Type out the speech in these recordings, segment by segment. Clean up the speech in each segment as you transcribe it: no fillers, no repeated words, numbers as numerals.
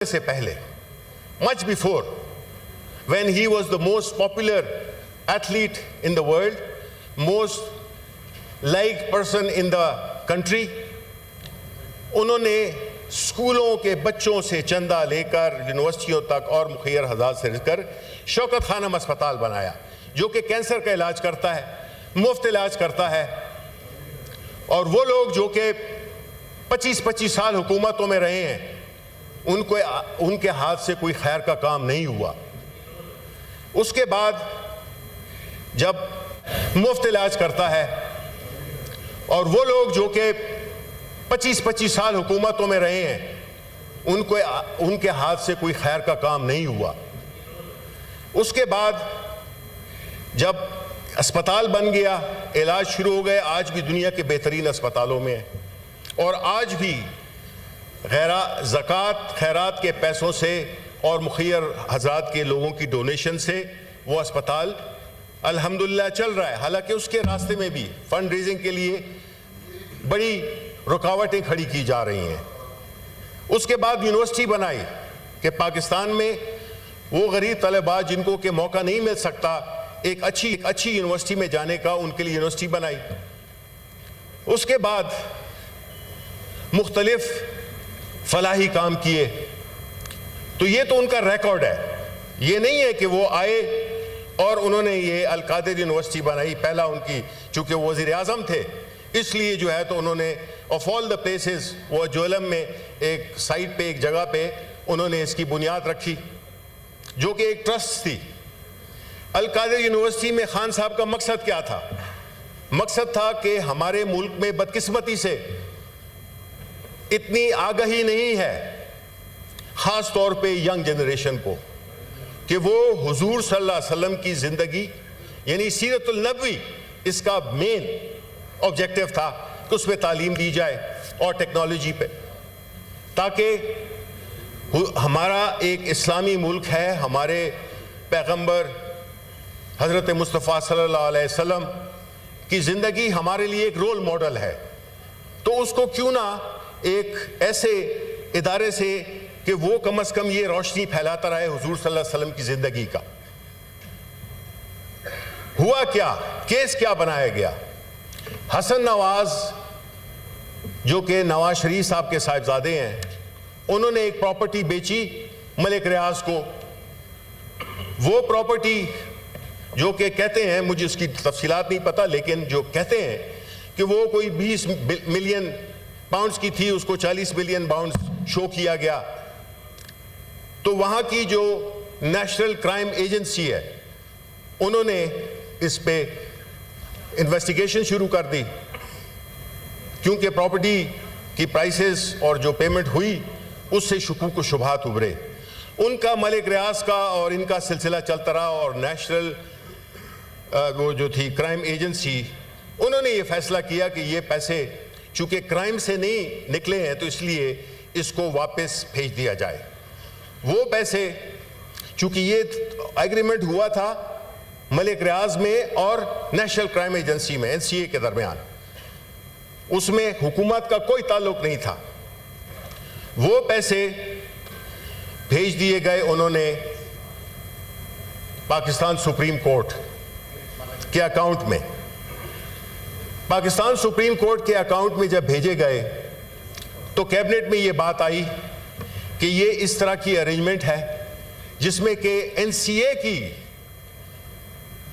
से पहले, much before, when he was the most popular athlete in the world, most liked person in the country, उन्होंने स्कूलों के बच्चों से चंदा लेकर यूनिवर्सिटियों तक और मुखैर हज़ार से लेकर शौकत खानम अस्पताल बनाया, जो कि कैंसर का इलाज करता है, मुफ्त इलाज करता है। और वो लोग जो कि 25-25 साल हुकूमतों में रहे हैं, उनके हाथ से कोई खैर का काम नहीं हुआ। उसके बाद जब मुफ्त इलाज करता है और वो लोग जो कि 25-25 साल हुकूमतों में रहे हैं, उनके हाथ से कोई खैर का काम नहीं हुआ। उसके बाद जब अस्पताल बन गया, इलाज शुरू हो गए, आज भी दुनिया के बेहतरीन अस्पतालों में है। और आज भी ज़कात खैरात के पैसों से और मुखैर हज़रात के लोगों की डोनेशन से वो अस्पताल अल्हम्दुलिल्लाह चल रहा है। हालांकि उसके रास्ते में भी फंड रेजिंग के लिए बड़ी रुकावटें खड़ी की जा रही हैं। उसके बाद यूनिवर्सिटी बनाई कि पाकिस्तान में वो गरीब तलबा जिनको के मौका नहीं मिल सकता एक अच्छी यूनिवर्सिटी में जाने का, उनके लिए यूनिवर्सिटी बनाई। उसके बाद मुख्तलिफ फलाही काम किए। तो ये तो उनका रिकॉर्ड है। ये नहीं है कि वो आए और उन्होंने ये अल-कादिर यूनिवर्सिटी बनाई। पहला उनकी, चूंकि वो वज़ीर आज़म थे, इसलिए जो है तो उन्होंने ऑफ ऑल द प्लेसेस वो जोलम में एक साइट पे, एक जगह पे उन्होंने इसकी बुनियाद रखी, जो कि एक ट्रस्ट थी। अल-कादिर यूनिवर्सिटी में खान साहब का मकसद क्या था? मकसद था कि हमारे मुल्क में बदकिस्मती से इतनी आगाही नहीं है, ख़ास तौर पे यंग जनरेशन को, कि वो हुजूर सल्लल्लाहु अलैहि वसल्लम की ज़िंदगी यानी सीरतुल नबवी, इसका मेन ऑब्जेक्टिव था कि उस पर तालीम दी जाए और टेक्नोलॉजी पे, ताकि हमारा एक इस्लामी मुल्क है, हमारे पैगंबर हज़रत मुस्तफ़ा सल्लल्लाहु अलैहि वसल्लम की ज़िंदगी हमारे लिए एक रोल मॉडल है। तो उसको क्यों ना एक ऐसे इदारे से कि वो कम से कम ये रोशनी फैलाता रहे हुजूर सल्लल्लाहु अलैहि वसल्लम की ज़िंदगी का। हुआ क्या, केस क्या बनाया गया? हसन नवाज, जो कि नवाज शरीफ साहब के साहिबजादे हैं, उन्होंने एक प्रॉपर्टी बेची मलिक रियाज को। वो प्रॉपर्टी जो कि कहते हैं, मुझे उसकी तफसीलात नहीं पता, लेकिन जो कहते हैं कि वो कोई 20 मिलियन पाउंड्स की थी, उसको 40 मिलियन पाउंड्स शो किया गया। तो वहाँ की जो नेशनल क्राइम एजेंसी है, उन्होंने इस पे इन्वेस्टिगेशन शुरू कर दी, क्योंकि प्रॉपर्टी की प्राइसेस और जो पेमेंट हुई उससे शुकूक व शुबहात उभरे। उनका मलिक रियाज का और इनका सिलसिला चलता रहा, और नेशनल वो जो थी क्राइम एजेंसी, उन्होंने ये फैसला किया कि ये पैसे चूंकि क्राइम से नहीं निकले हैं, तो इसलिए इसको वापस भेज दिया जाए। वो पैसे, चूंकि ये एग्रीमेंट हुआ था मलिक रियाज में और नेशनल क्राइम एजेंसी में, NCA के दरमियान, उसमें हुकूमत का कोई ताल्लुक नहीं था। वो पैसे भेज दिए गए उन्होंने पाकिस्तान सुप्रीम कोर्ट के अकाउंट में। पाकिस्तान सुप्रीम कोर्ट के अकाउंट में जब भेजे गए, तो कैबिनेट में ये बात आई कि ये इस तरह की अरेंजमेंट है जिसमें कि NCA की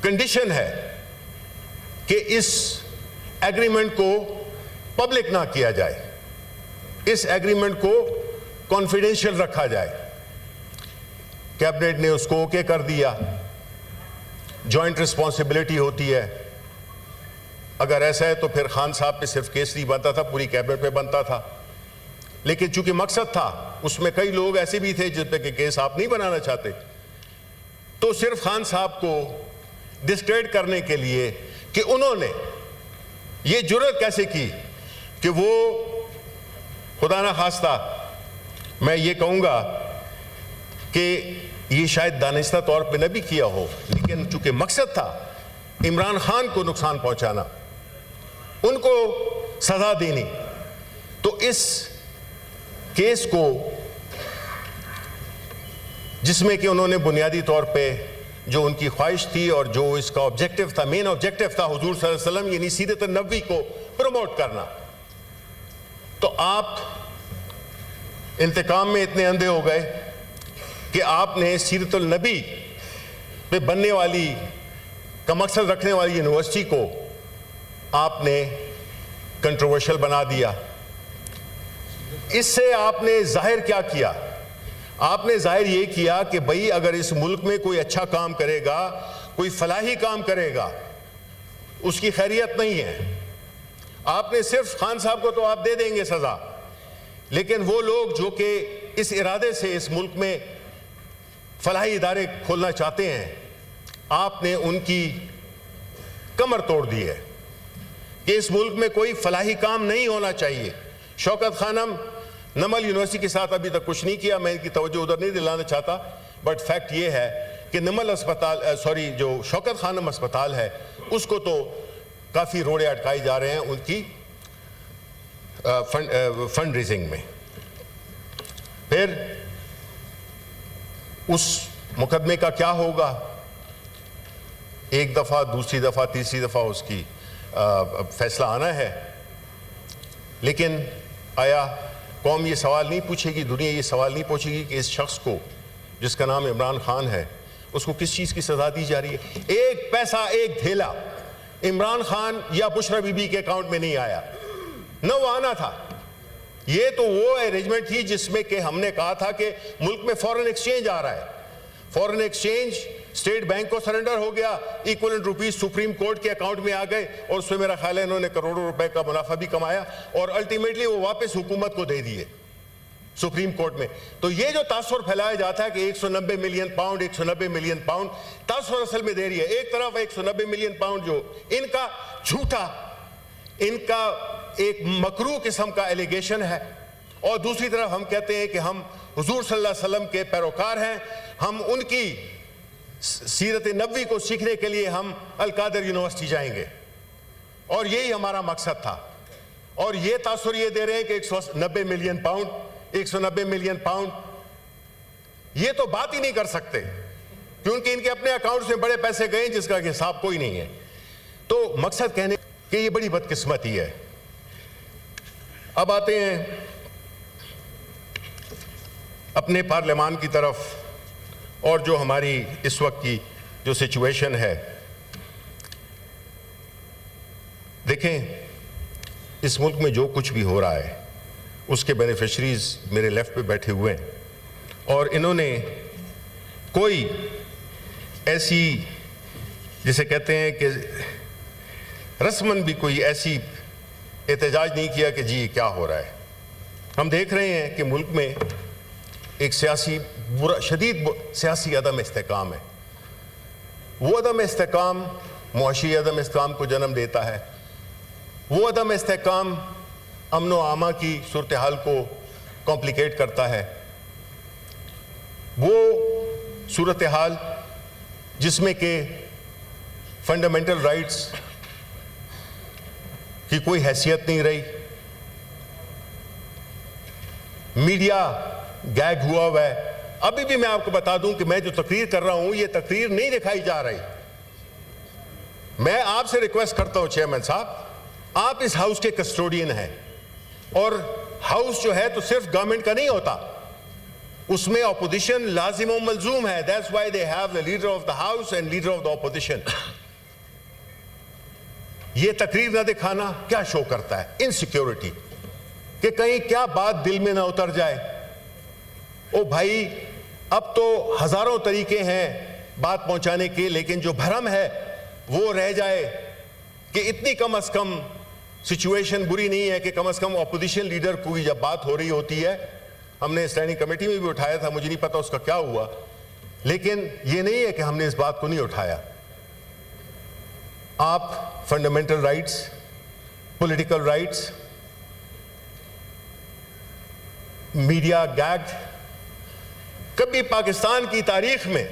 कंडीशन है कि इस एग्रीमेंट को पब्लिक ना किया जाए, इस एग्रीमेंट को कॉन्फिडेंशियल रखा जाए। कैबिनेट ने उसको ओके कर दिया। जॉइंट रिस्पॉन्सिबिलिटी होती है। अगर ऐसा है तो फिर खान साहब पे सिर्फ केस नहीं बनता था, पूरी कैबिनेट पे बनता था। लेकिन चूंकि मकसद था, उसमें कई लोग ऐसे भी थे जिस पे कि केस आप नहीं बनाना चाहते, तो सिर्फ खान साहब को डिस्क्रेडिट करने के लिए कि उन्होंने ये जुर्रत कैसे की कि वो, खुदा ना खास्ता मैं ये कहूँगा कि ये शायद दानिस्ता तौर पे न भी किया हो, लेकिन चूंकि मकसद था इमरान खान को नुकसान पहुंचाना, उनको सजा देनी, तो इस केस को जिसमें कि उन्होंने बुनियादी तौर पे जो उनकी ख्वाहिश थी और जो इसका ऑब्जेक्टिव था, मेन ऑब्जेक्टिव था, हुजूर सल्लल्लाहु अलैहि वसल्लम यानी सीरत नबवी को प्रमोट करना। तो आप इंतकाम में इतने अंधे हो गए कि आपने सीरतुल नबी पे बनने वाली का मकसद रखने वाली यूनिवर्सिटी को आपने कंट्रोवर्शियल बना दिया। इससे आपने जाहिर क्या किया? आपने जाहिर ये किया कि भाई अगर इस मुल्क में कोई अच्छा काम करेगा, कोई फलाही काम करेगा, उसकी खैरियत नहीं है। आपने सिर्फ खान साहब को तो आप दे देंगे सजा, लेकिन वो लोग जो कि इस इरादे से इस मुल्क में फलाही इदारे खोलना चाहते हैं, आपने उनकी कमर तोड़ दी है कि इस मुल्क में कोई फलाही काम नहीं होना चाहिए। शौकत खानम नमल यूनिवर्सिटी के साथ अभी तक कुछ नहीं किया, मैं इनकी तवज्जो उधर नहीं दिलाना चाहता, बट फैक्ट ये है कि नमल अस्पताल जो शौकत खानम अस्पताल है उसको तो काफ़ी रोड़े अटकाए जा रहे हैं उनकी फंड रेजिंग में। फिर उस मुकदमे का क्या होगा? एक दफ़ा, दूसरी दफ़ा, तीसरी दफ़ा उसकी फैसला आना है, लेकिन आया कौम ये सवाल नहीं पूछेगी, दुनिया ये सवाल नहीं पूछेगी कि इस शख्स को जिसका नाम इमरान खान है उसको किस चीज़ की सज़ा दी जा रही है? एक पैसा, एक धेला इमरान खान या बुशरा बीबी के अकाउंट में नहीं आया, न वो आना था। ये तो वो अरेंजमेंट थी जिसमें कि हमने कहा था कि मुल्क में फॉरेन एक्सचेंज आ रहा है, फॉरेन एक्सचेंज स्टेट बैंक को सरेंडर हो गया, इक्वलेंट रुपीस सुप्रीम कोर्ट के अकाउंट में आ गए और उसमें मेरा ख्याल है इन्होंने करोड़ों रुपए का मुनाफा भी कमाया और अल्टीमेटली वो वापस हुकूमत को दे दिए सुप्रीम कोर्ट में। तो ये जो तासुर फैलाया जाता है कि 190 मिलियन पाउंड, 190 मिलियन पाउंड, तासुर असल में दे रही है। एक तरफ 190 मिलियन पाउंड जो इनका झूठा, इनका एक मकरू किस्म का एलिगेशन है, और दूसरी तरफ हम कहते हैं कि हम हुजूर सल्लल्लाहु अलैहि वसल्लम के पैरोकार हैं, हम उनकी सीरत नबवी को सीखने के लिए हम अल-कादर यूनिवर्सिटी जाएंगे और यही हमारा मकसद था। और ये तासुर ये दे रहे हैं कि 190 मिलियन पाउंड, 190 मिलियन पाउंड, ये तो बात ही नहीं कर सकते क्योंकि इनके अपने अकाउंट्स में बड़े पैसे गए जिसका हिसाब कोई नहीं है। तो मकसद कहने कि ये बड़ी बदकिस्मती है। अब आते हैं अपने पार्लियामान की तरफ और जो हमारी इस वक्त की जो सिचुएशन है। देखें, इस मुल्क में जो कुछ भी हो रहा है उसके बेनिफिशरीज मेरे लेफ्ट पे बैठे हुए हैं और इन्होंने कोई ऐसी, जिसे कहते हैं कि रस्मन भी कोई ऐसी एहतजाज नहीं किया कि जी क्या हो रहा है। हम देख रहे हैं कि मुल्क में एक सियासी शदीद सियासी अदम इस्तेकाम है। वो अदम इस्तेकाम मुआशी अदम इस्तेकाम को जन्म देता है। वो अदम इस्तेकाम अमन व आमा की सूरत हाल को कॉम्प्लिकेट करता है। वो सूरत हाल जिसमें कि फंडामेंटल राइट्स की कोई हैसियत नहीं रही, मीडिया गैग हुआ हुआ है। अभी भी मैं आपको बता दूं कि मैं जो तकरीर कर रहा हूं ये तकरीर नहीं दिखाई जा रही। मैं आपसे रिक्वेस्ट करता हूं चेयरमैन साहब, आप इस हाउस के कस्टोडियन हैं और हाउस जो है तो सिर्फ गवर्नमेंट का नहीं होता, उसमें ऑपोजिशन लाजिम और मलजूम है। That's why they have the leader of the house and leader of the opposition. ये तकरीर ना दिखाना क्या शो करता है? इनसिक्योरिटी, कि कहीं क्या बात दिल में ना उतर जाए। ओ भाई, अब तो हजारों तरीके हैं बात पहुंचाने के, लेकिन जो भरम है वो रह जाए कि इतनी कम अज कम सिचुएशन बुरी नहीं है कि कम से कम ऑपोजिशन लीडर की जब बात हो रही होती है, हमने स्टैंडिंग कमेटी में भी उठाया था, मुझे नहीं पता उसका क्या हुआ, लेकिन ये नहीं है कि हमने इस बात को नहीं उठाया। आप fundamental rights, political rights, media gag, कभी पाकिस्तान की तारीख में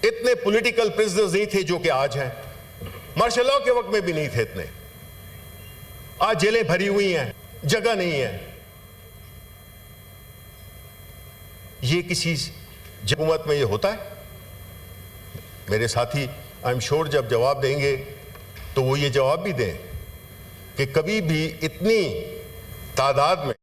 इतने पॉलिटिकल प्रिजनर्स नहीं थे जो कि आज हैं। मार्शल लॉ के वक्त में भी नहीं थे इतने। आज जेलें भरी हुई हैं, जगह नहीं है। ये किसी हुकूमत में ये होता है? मेरे साथी आई एम श्योर जब जवाब देंगे तो वो ये जवाब भी दें कि कभी भी इतनी तादाद में